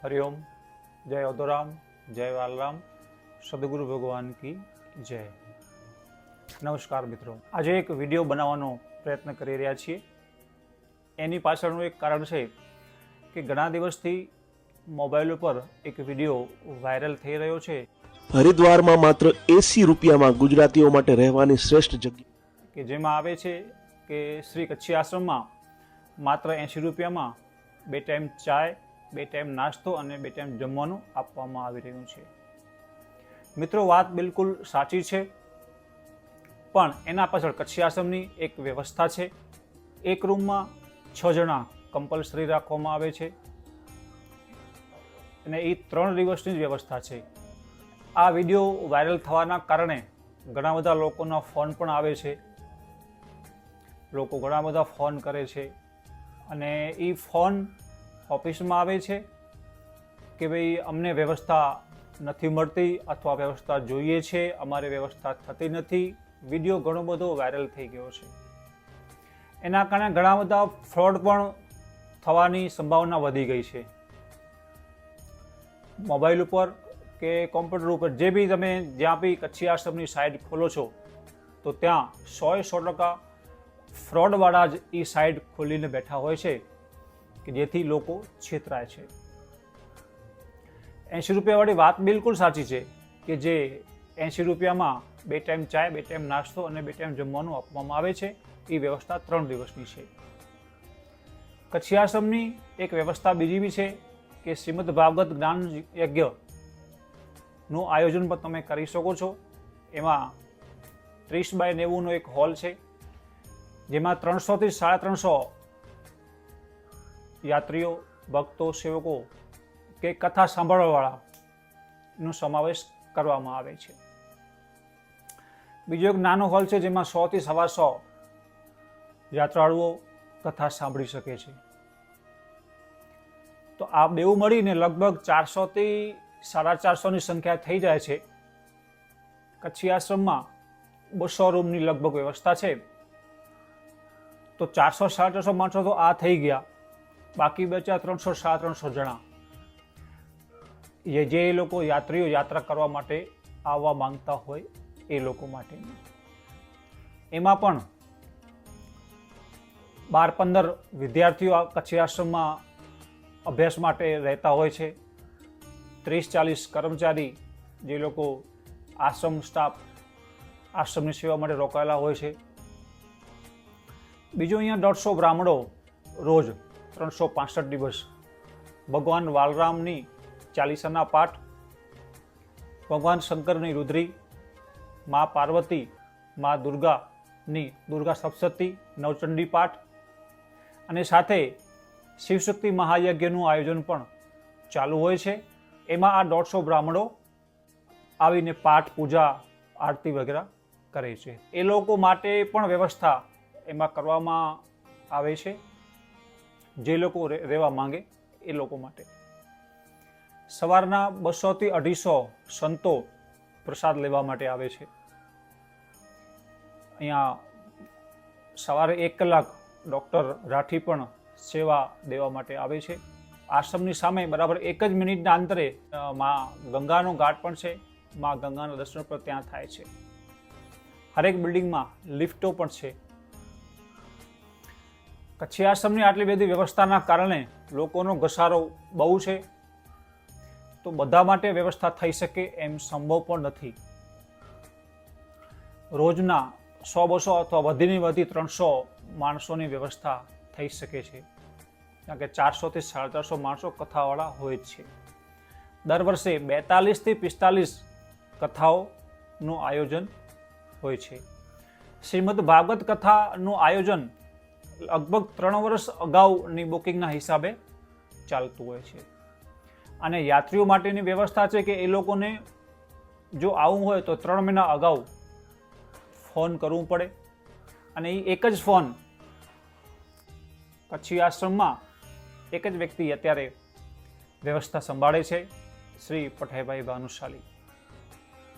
हरिओम। जय औदोराम, जय वालराम, सदगुरु भगवान की जय। नमस्कार मित्रों, आज एक विडियो बनावવાનો प्रयत्न કરી રહ્યા છીએ। એની પાછળનું એક કારણ છે કે ઘણા દિવસથી મોબાઈલ ઉપર એક વિડિયો વાયરલ થઈ રહ્યો છે હરિદ્વારમાં માત્ર 80 રૂપિયામાં ગુજરાતીઓ માટે રહેવાની શ્રેષ્ઠ જગ્યા, કે જેમાં આવે છે કે શ્રી કચ્છી આશ્રમમાં માત્ર 80 રૂપિયામાં 2 ટાઈમ ચાય, 2 ટાઈમ નાસ્તો અને 2 ટાઈમ જમવાનું આપવામાં આવી રહ્યું છે। મિત્રો, વાત બિલકુલ સાચી છે, પણ એના પાછળ કચ્છી આશ્રમની એક વ્યવસ્થા છે। એક રૂમમાં 6 જણા કમ્પલસરી રાખવામાં આવે છે અને એ 3 દિવસની જ વ્યવસ્થા છે। આ વિડીયો વાયરલ થવાના કારણે ઘણા બધા લોકોના ફોન પણ આવે છે, લોકો ઘણા બધા ફોન કરે છે અને એ ફોન ઓફિસમાં આવે છે કે ભાઈ અમને વ્યવસ્થા નથી મળતી અથવા વ્યવસ્થા જોઈએ છે, અમારે વ્યવસ્થા થતી નથી। વિડીયો ઘણો બધો વાયરલ થઈ ગયો છે। એના કારણે ઘણા બધા ફ્રોડ પણ થવાની સંભાવના વધી ગઈ છે। મોબાઈલ ઉપર કે કોમ્પ્યુટર ઉપર જે બી તમે જ્યાં બી કચ્છી આશ્રમની સાઇટ ખોલો છો તો ત્યાં 100% ફ્રોડવાળા જ એ સાઇટ ખોલીને બેઠા હોય છે કે જેથી લોકો છેતરાય છે। 80 રૂપિયાવાળી વાત બિલકુલ સાચી છે કે જે 80 રૂપિયામાં 2 ટાઈમ ચાય, 2 ટાઈમ નાસ્તો અને 2 ટાઈમ જમવાનું આપવામાં આવે છે। એ વ્યવસ્થા 3 દિવસની છે। કચ્છી આશ્રમની એક વ્યવસ્થા બીજી બી છે કે શ્રીમદ ભાગવત જ્ઞાન યજ્ઞનું આયોજન પણ તમે કરી શકો છો। એમાં 30x90નો એક હોલ છે, જેમાં 300 થી 350 યાત્રીઓ, ભક્તો, સેવકો કે કથા સાંભળવાવાળાનો સમાવેશ કરવામાં આવે છે। બીજો એક નાનો હોલ છે જેમાં 100 થી 125 યાત્રાળુઓ કથા સાંભળી શકે છે। તો આ બેઉ મળીને લગભગ 400 થી 450 ની સંખ્યા થઈ જાય છે। કચ્છી આશ્રમમાં 200 રૂમની લગભગ વ્યવસ્થા છે, તો 400-450 માણસો તો આ થઈ ગયા। બાકી બચ્યા 300-350 જણા જે લોકો યાત્રીઓ યાત્રા કરવા માટે આવવા માંગતા હોય એ લોકો માટે। એમાં પણ 12-15 વિદ્યાર્થીઓ કચ્છી આશ્રમમાં અભ્યાસ માટે રહેતા હોય છે। 30-40 કર્મચારી જે લોકો આશ્રમ સ્ટાફ આશ્રમની સેવા માટે રોકાયેલા હોય છે। બીજું અહીંયા 150 બ્રાહ્મણો રોજ 365 દિવસ ભગવાન વાલરામની ચાલીસાના પાઠ, ભગવાન શંકરની રુદ્રી, મા પાર્વતી, મા દુર્ગાની દુર્ગા સપ્તશતી, નવચંડી પાઠ અને સાથે શિવશક્તિ મહાયજ્ઞનું આયોજન પણ ચાલુ હોય છે। એમાં આ 150 બ્રાહ્મણો આવીને પાઠ, પૂજા, આરતી વગેરે કરે છે। એ લોકો માટે પણ વ્યવસ્થા એમાં કરવામાં આવે છે, જે લોકો રહેવા માંગે એ લોકો માટે। સવારના 200 થી 250 સંતો પ્રસાદ લેવા માટે આવે છે। અહીંયા સવારે 1 કલાક ડૉક્ટર રાઠી પણ સેવા દેવા માટે આવે છે। આશ્રમની સામે બરાબર 1 જ મિનિટના અંતરે મા ગંગાનો ઘાટ પણ છે। મા ગંગાના દર્શન પણ ત્યાં થાય છે। હરેક બિલ્ડિંગમાં લિફ્ટો પણ છે। કચ્છી આશ્રમની આટલી બધી વ્યવસ્થાના કારણે લોકોનો ઘસારો બહુ છે, તો બધા માટે વ્યવસ્થા થઈ શકે એમ સંભવ પણ નથી। રોજના 100-200 અથવા વધીને વધી 300 માણસોની વ્યવસ્થા થઈ શકે છે, કારણ કે 400 થી 450 માણસો કથાવાળા હોય જ છે। દર વર્ષે 42 થી 45 કથાઓનું આયોજન હોય છે। શ્રીમદ ભાગવત કથાનું આયોજન લગભગ 3 વર્ષ અગાઉની બુકિંગના હિસાબે ચાલતું હોય છે। અને યાત્રીઓ માટેની વ્યવસ્થા છે કે એ લોકોને જો આવવું હોય તો 3 મહિના અગાઉ ફોન કરવું પડે, અને એ એક જ ફોન કચ્છી આશ્રમમાં એક જ વ્યક્તિ અત્યારે વ્યવસ્થા સંભાળે છે, શ્રી પઠાઈભાઈ ભાનુશાલી,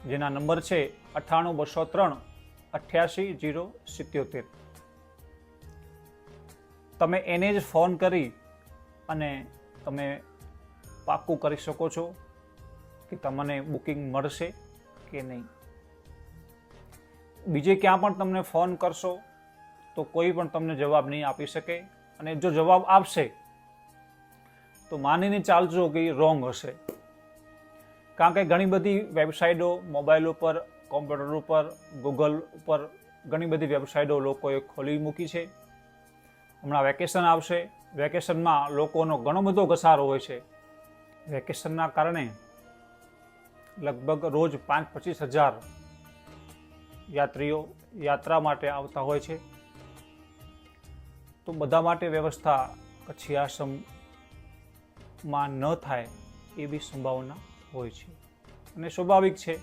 જેના નંબર છે 98-203 88-077। તમે એને જ ફોન કરી અને તમે પાક્કું કરી શકો છો કે તમને બુકિંગ મળશે કે નહીં. બીજે ક્યાં પણ તમને ફોન કરશો તો કોઈ પણ તમને જવાબ નહીં આપી શકે, અને જો જવાબ આપશે તો માનીને ચાલજો કે એ રોંગ હશે. કારણ કે ઘણી બધી વેબસાઇટો મોબાઈલ ઉપર, કોમ્પ્યુટર ઉપર, ગૂગલ ઉપર ઘણી બધી વેબસાઇટો લોકોએ ખોલી મૂકી છે. હમણાં વેકેશન આવશે, વેકેશનમાં લોકોનો ઘણો બધો ઘસારો હોય છે. વેકેશનના કારણે લગભગ રોજ 5-25 હજાર યાત્રીઓ યાત્રા માટે આવતા હોય છે. તો બધા માટે વ્યવસ્થા કચ્છી આશ્રમમાં ન થાય એવી સંભાવના હોય છે. અને સ્વાભાવિક છે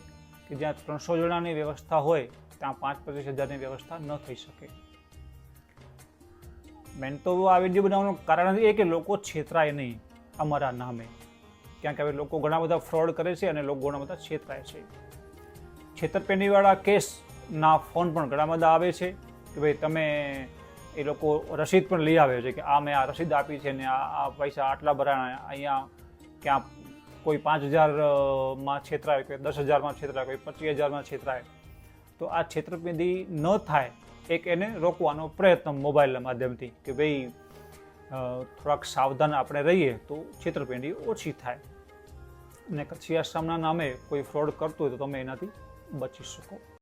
કે જ્યાં 300 જણાની વ્યવસ્થા હોય ત્યાં 5-25 હજારની વ્યવસ્થા ન થઈ શકે. મેન તો આ વિડીયો બનાવવાનું કારણ એ કે લોકો છેતરાય નહીં અમારા નામે. કારણ કે હવે લોકો ઘણા બધા ફ્રોડ કરે છે અને લોકો ઘણા બધા છેતરાય છે. છેતરપિંડીવાળા કેસના ફોન પણ ઘણા બધા આવે છે કે ભાઈ તમે, એ લોકો રસીદ પણ લઈ આવે છે કે આ મેં આ રસીદ આપી છે ને આ પૈસા આટલા ભરાણા, અહીંયા ક્યાં કોઈ 5,000માં છેતરાય, કોઈ 10,000માં છેતરાય, કોઈ 25,000માં છેતરાય. તો આ છેતરપિંડી ન થાય એક એને રોકવાનો પ્રયત્ન મોબાઈલના માધ્યમથી કે ભાઈ થોડાક સાવધાન આપણે રહીએ તો છેતરપિંડી ઓછી થાય. અને કચ્છી આશ્રમના નામે કોઈ ફ્રોડ કરતું હોય તો તમે એનાથી બચી શકો.